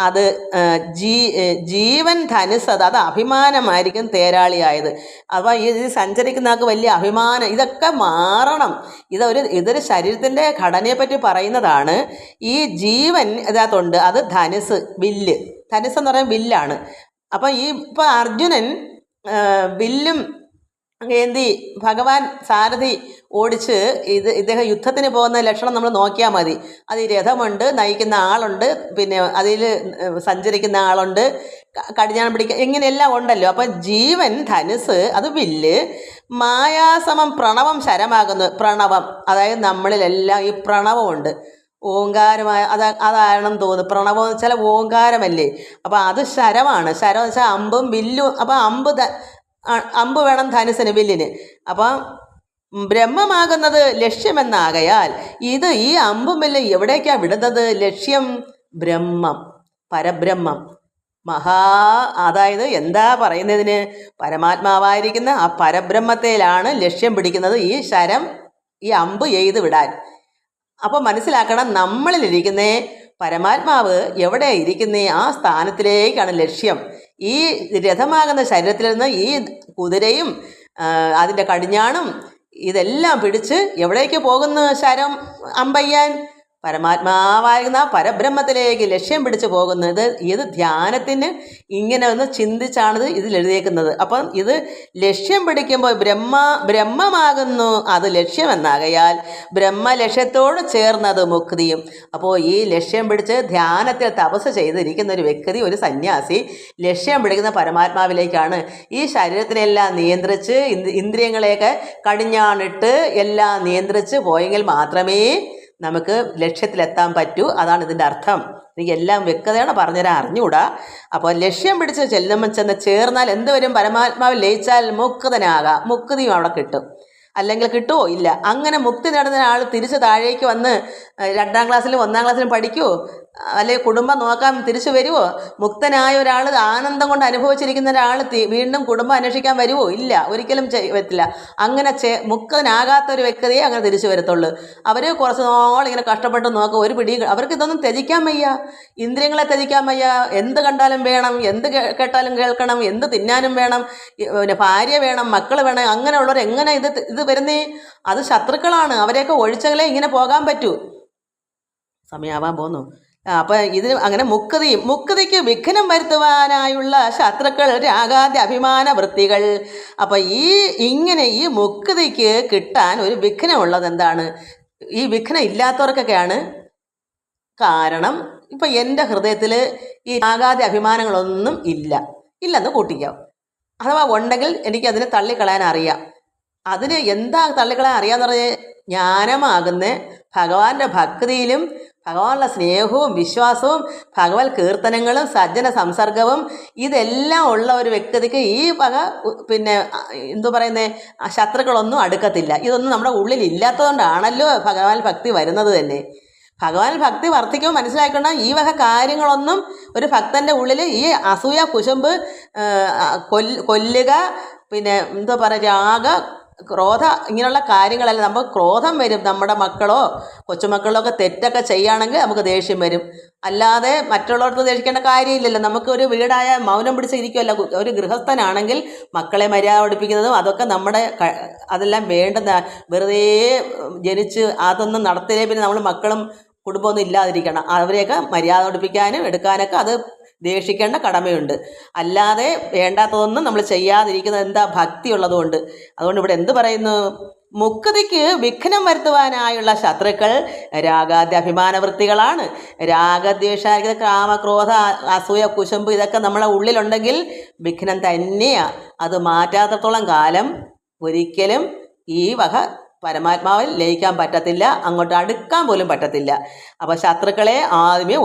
അത് ജീവൻ ധനുസ്, അത് അഭിമാനമായിരിക്കും തേരാളിയായത്. അപ്പോൾ ഇത് സഞ്ചരിക്കുന്ന ആൾക്ക് വലിയ അഭിമാനം. ഇതൊക്കെ മാറണം. ഇതൊരു ശരീരത്തിൻ്റെ ഘടനയെപ്പറ്റി പറയുന്നതാണ്. ഈ ജീവൻ ഇതിനകത്തുണ്ട്, അത് ധനുസ്, വില്ല്. ധനുസ് എന്ന് പറയുന്നത് വില്ലാണ്. അപ്പം ഇപ്പോൾ അർജുനൻ വില്ലും ഏന്തി ഭഗവാൻ സാരഥി ഓടിച്ച് ഇദ്ദേഹം യുദ്ധത്തിന് പോകുന്ന ലക്ഷണം നമ്മൾ നോക്കിയാൽ മതി. അത് രഥമുണ്ട്, നയിക്കുന്ന ആളുണ്ട്, പിന്നെ അതിൽ സഞ്ചരിക്കുന്ന ആളുണ്ട്, കടിഞ്ഞാൺ പിടിക്കുക, ഇങ്ങനെയെല്ലാം ഉണ്ടല്ലോ. അപ്പം ജീവൻ ധനുസ്, അത് വില്ല്. മായാസമം പ്രണവം ശരമാകുന്നു. പ്രണവം അതായത് നമ്മളിലെല്ലാം ഈ പ്രണവമുണ്ട്. ഓങ്കാരമായ അതാണെന്ന് തോന്നുന്നു. പ്രണവം എന്ന് വെച്ചാൽ ഓങ്കാരമല്ലേ. അപ്പം അത് ശരമാണ്. ശരം എന്ന് വെച്ചാൽ അമ്പും വില്ലും. അപ്പം അമ്പ് വേണം ധനുസിന്, വില്ലിന്. അപ്പം ബ്രഹ്മമാകുന്നത് ലക്ഷ്യമെന്നാകയാൽ ഈ അമ്പും വില്ലും എവിടേക്കാണ് വിടുന്നത്? ലക്ഷ്യം ബ്രഹ്മം, പരബ്രഹ്മം, അതായത് എന്താ പറയുന്നതിന്? പരമാത്മാവായിരിക്കുന്ന ആ പരബ്രഹ്മത്തിലാണ് ലക്ഷ്യം പിടിക്കുന്നത് ഈ ശരം, ഈ അമ്പ് എയ്ത് വിടാൻ. അപ്പോൾ മനസ്സിലാക്കണം, നമ്മളിലിരിക്കുന്ന പരമാത്മാവ് എവിടെ ഇരിക്കുന്നേ ആ സ്ഥാനത്തിലേക്കാണ് ലക്ഷ്യം. ഈ രഥമാകുന്ന ശരീരത്തിൽ നിന്ന് ഈ കുതിരയും അതിൻ്റെ കടിഞ്ഞാണും ഇതെല്ലാം പിടിച്ച് എവിടേക്ക് പോകുന്നു? ശരം അമ്പയ്യാൻ പരമാത്മാവായിരുന്ന പരബ്രഹ്മത്തിലേക്ക് ലക്ഷ്യം പിടിച്ചു പോകുന്നത്. ഇത് ധ്യാനത്തിന് ഇങ്ങനെ ഒന്ന് ചിന്തിച്ചാണിത് ഇതിൽ എഴുതിയേക്കുന്നത്. അപ്പം ഇത് ലക്ഷ്യം പിടിക്കുമ്പോൾ ബ്രഹ്മമാകുന്നു അത് ലക്ഷ്യമെന്നാകയാൽ ബ്രഹ്മലക്ഷ്യത്തോട് ചേർന്നത് മുക്തിയും. അപ്പോൾ ഈ ലക്ഷ്യം പിടിച്ച് ധ്യാനത്തിൽ തപസ് ചെയ്തിരിക്കുന്ന ഒരു വ്യക്തി, ഒരു സന്യാസി ലക്ഷ്യം പിടിക്കുന്ന പരമാത്മാവിലേക്കാണ്. ഈ ശരീരത്തിനെല്ലാം നിയന്ത്രിച്ച് ഇന്ദ്രിയങ്ങളെയൊക്കെ കടിഞ്ഞാണിട്ട് എല്ലാം നിയന്ത്രിച്ച് പോയെങ്കിൽ മാത്രമേ നമുക്ക് ലക്ഷ്യത്തിലെത്താൻ പറ്റൂ. അതാണ് ഇതിൻ്റെ അർത്ഥം. എനിക്ക് എല്ലാം വ്യക്തതയോടെ പറഞ്ഞുതരാൻ അറിഞ്ഞുകൂടാ. അപ്പോൾ ലക്ഷ്യം പിടിച്ച് ചെന്ന് ചേർന്നാൽ എന്ത് വരും? പരമാത്മാവിൽ ലയിച്ചാൽ മുക്തനാകാം, മുക്തിയും അവിടെ കിട്ടും. അല്ലെങ്കിൽ കിട്ടുമോ? ഇല്ല. അങ്ങനെ മുക്തി നേടുന്ന ആൾ തിരിച്ച് താഴേക്ക് വന്ന് 2ാം ക്ലാസ്സിലും 1ാം ക്ലാസ്സിലും പഠിക്കുമോ? അല്ലെങ്കിൽ കുടുംബം നോക്കാൻ തിരിച്ചു വരുമോ? മുക്തനായ ഒരാൾ, ആനന്ദം കൊണ്ട് അനുഭവിച്ചിരിക്കുന്ന ഒരാൾ വീണ്ടും കുടുംബം അന്വേഷിക്കാൻ വരുമോ? ഇല്ല, ഒരിക്കലും പറ്റില്ല. അങ്ങനെ മുക്തനാകാത്ത ഒരു വ്യക്തിയെ അങ്ങനെ തിരിച്ചു വരത്തുള്ളൂ. അവർ കുറച്ച് നാളിങ്ങനെ കഷ്ടപ്പെട്ട് നോക്കും, ഒരു പിടി. അവർക്ക് ഇതൊന്നും ത്യജിക്കാൻ വയ്യ, ഇന്ദ്രിയങ്ങളെ ത്യജിക്കാൻ വയ്യ. എന്ത് കണ്ടാലും വേണം, എന്ത് കേട്ടാലും കേൾക്കണം, എന്ത് തിന്നാനും വേണം, പിന്നെ ഭാര്യ വേണം, മക്കൾ വേണം. അങ്ങനെയുള്ളവർ എങ്ങനെ ഇത് വരുന്നേ? അത് ശത്രുക്കളാണ്. അവരെയൊക്കെ ഒഴിച്ചകളെ ഇങ്ങനെ പോകാൻ പറ്റൂ. സമയമാവാൻ പോകുന്നു. അപ്പം ഇതിന് അങ്ങനെ മുക്തിക്ക് വിഘ്നം വരുത്തുവാനായുള്ള ശത്രുക്കൾ രാഗാദ്യ അഭിമാന വൃത്തികൾ. അപ്പം ഇങ്ങനെ ഈ മുക്തിക്ക് കിട്ടാൻ ഒരു വിഘ്നമുള്ളത് എന്താണ്? ഈ വിഘ്നം ഇല്ലാത്തവർക്കൊക്കെയാണ്. കാരണം ഇപ്പം എൻ്റെ ഹൃദയത്തിൽ ഈ രാഗാദ്യ അഭിമാനങ്ങളൊന്നും ഇല്ലെന്ന് കൂട്ടിക്കാം. അഥവാ ഉണ്ടെങ്കിൽ എനിക്കതിനെ തള്ളിക്കളയാൻ അറിയാം. അതിന് എന്താ തള്ളിക്കളയാൻ അറിയാമെന്ന് പറഞ്ഞാൽ ജ്ഞാനമാകുന്ന ഭഗവാന്റെ ഭക്തിയിലും ഭഗവാനുള്ള സ്നേഹവും വിശ്വാസവും ഭഗവത് കീർത്തനങ്ങളും സജ്ജന സംസർഗവും ഇതെല്ലാം ഉള്ള ഒരു വ്യക്തിക്ക് ഈ പിന്നെ ശത്രുക്കളൊന്നും അടുക്കത്തില്ല. ഇതൊന്നും നമ്മുടെ ഉള്ളിൽ ഇല്ലാത്തതുകൊണ്ടാണല്ലോ ഭഗവാൻ ഭക്തി വരുന്നത് തന്നെ. ഭഗവാൻ ഭക്തി വർദ്ധിക്കുമ്പോൾ മനസ്സിലാക്കണം, ഈ കാര്യങ്ങളൊന്നും ഒരു ഭക്തൻ്റെ ഉള്ളിൽ ഈ അസൂയ, കുശുമ്പ്, കൊല്ലുക, പിന്നെ രാഗ, ക്രോധ, ഇങ്ങനെയുള്ള കാര്യങ്ങളല്ല. നമുക്ക് ക്രോധം വരും. നമ്മുടെ മക്കളോ കൊച്ചുമക്കളോ ഒക്കെ തെറ്റൊക്കെ ചെയ്യുകയാണെങ്കിൽ നമുക്ക് ദേഷ്യം വരും. അല്ലാതെ മറ്റുള്ളവർക്ക് ദേഷിക്കേണ്ട കാര്യമില്ലല്ലോ. നമുക്ക് ഒരു വീടായ മൗനം പിടിച്ചിരിക്കുമല്ലോ. ഒരു ഗൃഹസ്ഥനാണെങ്കിൽ മക്കളെ മര്യാദ പഠിപ്പിക്കുന്നതും അതൊക്കെ അതെല്ലാം വേണ്ടുന്ന. വെറുതെ ജനിച്ച് അതൊന്നും നടത്തില്ലേ പിന്നെ നമ്മൾ മക്കളും കുടുംബമൊന്നും ഇല്ലാതിരിക്കണം. അവരെയൊക്കെ മര്യാദ പഠിപ്പിക്കാനും എടുക്കാനൊക്കെ അത് ദേഷിക്കേണ്ട കടമയുണ്ട്. അല്ലാതെ വേണ്ടാത്തതൊന്നും നമ്മൾ ചെയ്യാതിരിക്കുന്നത് എന്താ? ഭക്തി ഉള്ളതുകൊണ്ട്. അതുകൊണ്ട് ഇവിടെ എന്ത് പറയുന്നു? മുക്തിക്ക് വിഘ്നം വരുത്തുവാനായുള്ള ശത്രുക്കൾ രാഗാദ്യ അഭിമാനവൃത്തികളാണ്. രാഗദ്വേഷ, കാമക്രോധ, അസൂയ, കുശുമ്പ് ഇതൊക്കെ നമ്മളെ ഉള്ളിലുണ്ടെങ്കിൽ വിഘ്നം തന്നെയാണ്. അത് മാറ്റാത്തത്തോളം കാലം ഒരിക്കലും ഈ പരമാത്മാവിൽ ലയിക്കാൻ പറ്റത്തില്ല, അങ്ങോട്ട് അടുക്കാൻ പോലും പറ്റത്തില്ല. അപ്പോൾ ശത്രുക്കളെ ആദ്യമേ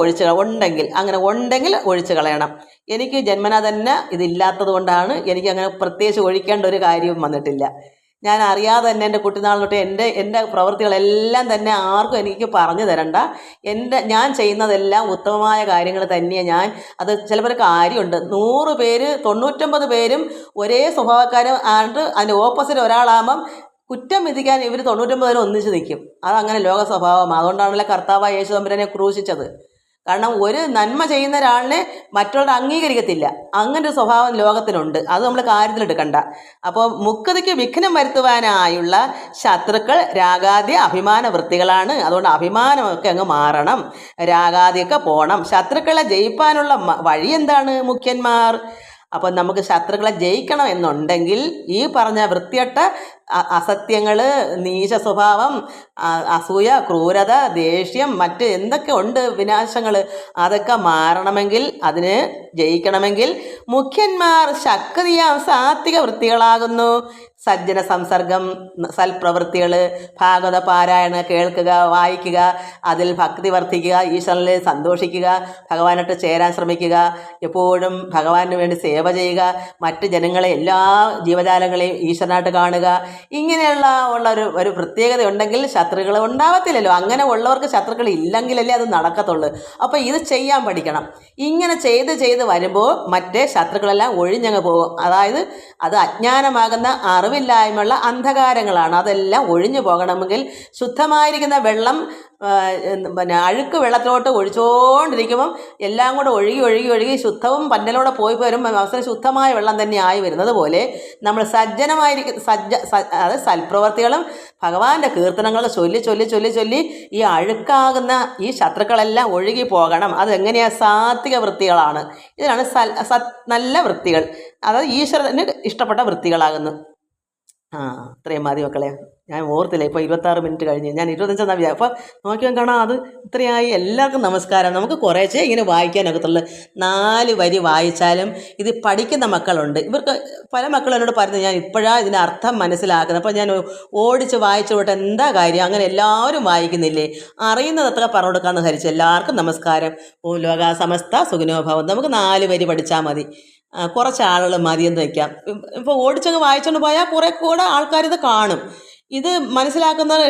ഉണ്ടെങ്കിൽ ഒഴിച്ചു കളയണം. എനിക്ക് ജന്മന തന്നെ ഇതില്ലാത്തത് കൊണ്ടാണ് എനിക്ക് അങ്ങനെ പ്രത്യേകിച്ച് ഒഴിക്കേണ്ട ഒരു കാര്യവും വന്നിട്ടില്ല. ഞാൻ അറിയാതെ തന്നെ എൻ്റെ കുട്ടിനാൾ തൊട്ട് എൻ്റെ പ്രവൃത്തികളെല്ലാം തന്നെ ആർക്കും എനിക്ക് പറഞ്ഞു തരണ്ട. ഞാൻ ചെയ്യുന്നതെല്ലാം ഉത്തമമായ കാര്യങ്ങൾ തന്നെയാണ്. അത് ചിലപ്പോൾ കാര്യമുണ്ട്. 100 പേര് 99 പേരും ഒരേ സ്വഭാവക്കാരും ആണ്ട് അതിൻ്റെ ഓപ്പോസിറ്റ് ഒരാളാകുമ്പം കുറ്റം വിധിക്കാൻ ഇവർ 99 പേരും ഒന്നിച്ച് നിൽക്കും. അതങ്ങനെ ലോക സ്വഭാവമാണ്. അതുകൊണ്ടാണല്ലോ കർത്താവായ യേശു തമ്പുരാനെ ക്രൂശിച്ചത്. കാരണം ഒരു നന്മ ചെയ്യുന്ന ഒരാളിനെ മറ്റുള്ളവർ അംഗീകരിക്കത്തില്ല. അങ്ങനെ ഒരു സ്വഭാവം ലോകത്തിനുണ്ട്. അത് നമ്മൾ കാര്യത്തിലെടുക്കണ്ട. അപ്പോൾ മുക്തിക്ക് വിഘ്നം വരുത്തുവാനായുള്ള ശത്രുക്കൾ രാഗാദ്യ അഭിമാന വൃത്തികളാണ്. അതുകൊണ്ട് അഭിമാനമൊക്കെ അങ്ങ് മാറണം, രാഗാദിയൊക്കെ പോകണം. ശത്രുക്കളെ ജയിപ്പാനുള്ള വഴി എന്താണ്? മുഖ്യന്മാർ. അപ്പം നമുക്ക് ശത്രുക്കളെ ജയിക്കണം എന്നുണ്ടെങ്കിൽ ഈ പറഞ്ഞ വൃത്തിയട്ട അസത്യങ്ങൾ, നീച സ്വഭാവം, അസൂയ, ക്രൂരത, ദേഷ്യം, മറ്റ് എന്തൊക്കെ ഉണ്ട് വിനാശങ്ങൾ, അതൊക്കെ മാറണമെങ്കിൽ, അതിന് ജയിക്കണമെങ്കിൽ മുഖ്യന്മാർ ശക്തിയാം സാത്വിക വൃത്തികളാകുന്നു. സജ്ജന സംസർഗം, സൽപ്രവൃത്തികൾ, ഭാഗവത പാരായണ കേൾക്കുക, വായിക്കുക, അതിൽ ഭക്തി വർദ്ധിക്കുക, ഈശ്വരനിൽ സന്തോഷിക്കുക, ഭഗവാനായിട്ട് ചേരാൻ ശ്രമിക്കുക, എപ്പോഴും ഭഗവാന് വേണ്ടി സേവ ചെയ്യുക, മറ്റ് ജനങ്ങളെ എല്ലാ ജീവജാലങ്ങളെയും ഈശ്വരനായിട്ട് കാണുക. ഇങ്ങനെയുള്ള ഒരു പ്രത്യേകത ഉണ്ടെങ്കിൽ ശത്രുക്കൾ ഉണ്ടാവത്തില്ലല്ലോ. അങ്ങനെ ഉള്ളവർക്ക് ശത്രുക്കൾ ഇല്ലെങ്കിലല്ലേ അത് നടക്കത്തുള്ളൂ. അപ്പോൾ ഇത് ചെയ്യാൻ പഠിക്കണം. ഇങ്ങനെ ചെയ്ത് വരുമ്പോൾ മറ്റേ ശത്രുക്കളെല്ലാം ഒഴിഞ്ഞങ്ങ് പോകും. അതായത് അത് അജ്ഞാനമാകുന്ന അറിവില്ലായ്മയുള്ള അന്ധകാരങ്ങളാണ്. അതെല്ലാം ഒഴിഞ്ഞു പോകണമെങ്കിൽ ശുദ്ധമായിരിക്കുന്ന വെള്ളം പിന്നെ അഴുക്ക് വെള്ളത്തിലോട്ട് ഒഴിച്ചുകൊണ്ടിരിക്കുമ്പം എല്ലാം കൂടെ ഒഴുകി ശുദ്ധവും പന്നലോടെ പോയി വരുമ്പോൾ അവസരം ശുദ്ധമായ വെള്ളം തന്നെ ആയി വരുന്നത് പോലെ നമ്മൾ അത് സൽപ്രവർത്തികളും ഭഗവാന്റെ കീർത്തനങ്ങളൊക്കെ ചൊല്ലി ഈ അഴുക്കാകുന്ന ഈ ശത്രുക്കളെല്ലാം ഒഴുകി പോകണം. അതെങ്ങനെയാണ്? സാത്വിക വൃത്തികളാണ്. ഇതിനാണ് നല്ല വൃത്തികൾ, അതായത് ഈശ്വരന് ഇഷ്ടപ്പെട്ട വൃത്തികളാകുന്നു. ഇത്രയും മതി മക്കളെ. ഞാൻ ഓർത്തില്ല, ഇപ്പോൾ 26 മിനിറ്റ് കഴിഞ്ഞ്. ഞാൻ 25 വിചാരിച്ചു. അപ്പോൾ നോക്കിയാൽ കാണാം അത് ഇത്രയായി. എല്ലാവർക്കും നമസ്കാരം. നമുക്ക് കുറേശ്ശേ ഇങ്ങനെ വായിക്കാനൊക്കത്തുള്ളൂ. 4 വരി വായിച്ചാലും ഇത് പഠിക്കുന്ന മക്കളുണ്ട്. ഇവർക്ക് പല മക്കളും എന്നോട് പറയുന്നത് ഞാൻ ഇപ്പോഴാണ് ഇതിൻ്റെ അർത്ഥം മനസ്സിലാക്കുന്നത്. അപ്പോൾ ഞാൻ ഓടിച്ച് വായിച്ചു വിട്ട് എന്താ കാര്യം? അങ്ങനെ എല്ലാവരും വായിക്കുന്നില്ലേ? അറിയുന്നത് അത്ര പറഞ്ഞു കൊടുക്കാമെന്ന് ധരിച്ചു. എല്ലാവർക്കും നമസ്കാരം. ഓ ലോകാ സമസ്ത സുഖിനോഭവം. നമുക്ക് 4 വരി പഠിച്ചാൽ മതി. കുറച്ച് ആളുകൾ മതിയെന്ന് വയ്ക്കാം. ഇപ്പോൾ ഓടിച്ചങ്ങ് വായിച്ചുകൊണ്ട് പോയാൽ കുറേ കൂടെ ആൾക്കാരിത് കാണും. ഇത് മനസ്സിലാക്കുന്നത്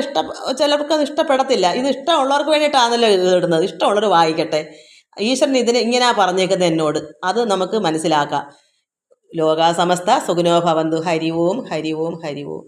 ചിലർക്ക് അത് ഇഷ്ടപ്പെടത്തില്ല. ഇത് ഇഷ്ടമുള്ളവർക്ക് വേണ്ടിയിട്ടാണല്ലോ ഇടുന്നത്. ഇഷ്ടമുള്ളവർ വായിക്കട്ടെ. ഈശ്വരൻ ഇങ്ങനെ പറഞ്ഞേക്കുന്നത് എന്നോട്, അത് നമുക്ക് മനസ്സിലാക്കാം. ലോകാ സമസ്ത സുഖിനോ ഭവന്തു. ഹരി ഓം ഹരി ഓം ഹരി ഓം.